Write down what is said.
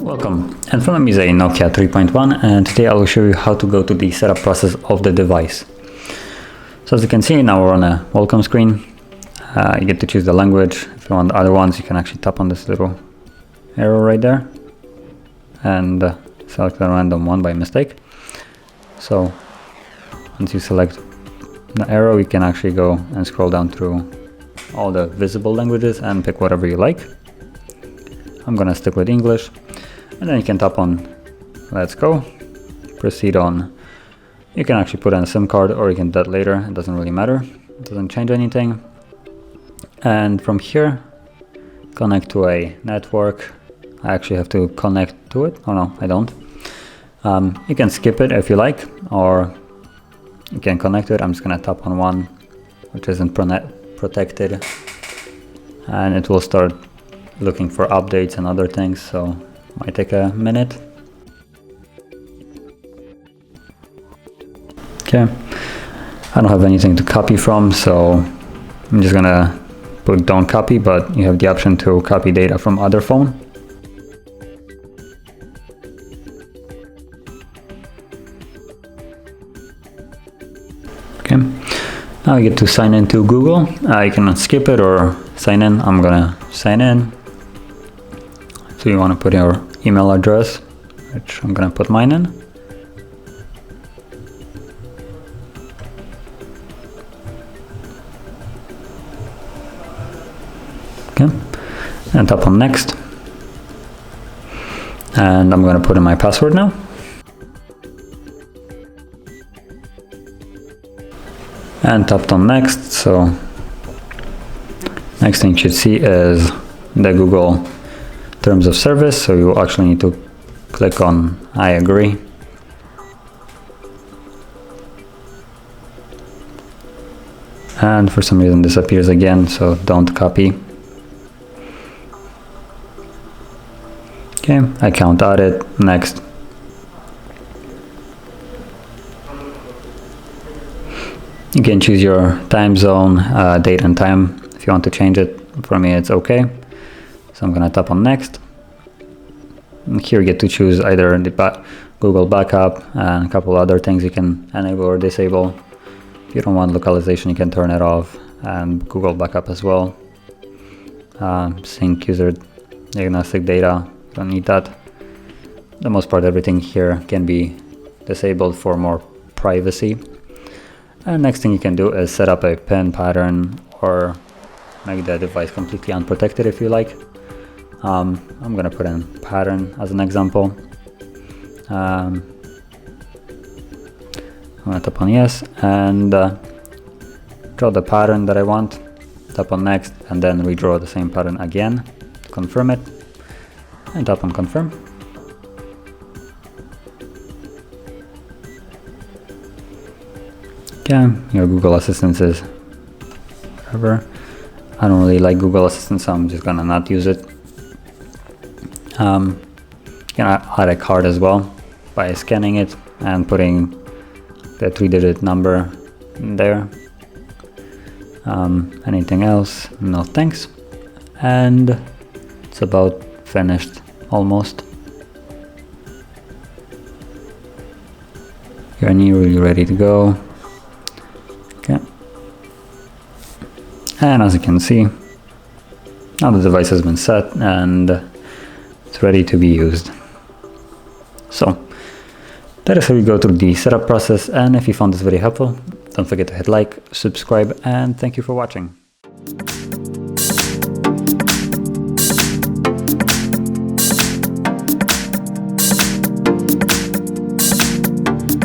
Welcome, in front of me is a Nokia 3.1 and today I will show you how to go to the setup process of the device. So as you can see, now we're on a welcome screen. You get to choose the language. If you want the other ones, you can actually tap on this little arrow right there and select a random one by mistake. So once you select the arrow, you can actually go and scroll down through all the visible languages and pick whatever you like. I'm gonna stick with English. And then you can tap on let's go, proceed on. You can actually put in a SIM card or you can do that later, it doesn't really matter, it doesn't change anything. And from here, connect to a network. I actually have to connect to it, oh no, I don't. You can skip it if you like, or you can connect to it. I'm just gonna tap on one which isn't protected, and it will start looking for updates and other things, so might take a minute. Okay, I don't have anything to copy from, so I'm just gonna put don't copy, but you have the option to copy data from other phone. Okay, now you get to sign into Google. You can skip it or sign in. I'm gonna sign in. So you want to put your email address, which I'm gonna put mine in. Okay, and tap on next. And I'm gonna put in my password now. And tapped on next, so next thing you should see is the Google terms of service, so you actually need to click on I agree. And for some reason this appears again, so don't copy. Okay, account added, next. You can choose your time zone, date and time. If you want to change it, for me it's okay. So I'm gonna tap on next. And here you get to choose either the Google backup and a couple other things you can enable or disable. If you don't want localization, you can turn it off, and Google backup as well. Sync user diagnostic data, don't need that. The most part, everything here can be disabled for more privacy. And next thing you can do is set up a PIN pattern or make the device completely unprotected if you like. I'm gonna put in pattern as an example. I'm gonna tap on yes and draw the pattern that I want. Tap on next and then redraw the same pattern again to confirm it, and tap on confirm. Okay, your Google Assistant is whatever. I don't really like Google Assistant, so I'm just gonna not use it. You can add a card as well by scanning it and putting the 3-digit number in there. Anything else? No thanks. And it's about finished almost. You're nearly ready to go. Okay. And as you can see, now the device has been set and it's ready to be used. So that is how you go through the setup process, and if you found this video helpful, don't forget to hit like, subscribe, and thank you for watching.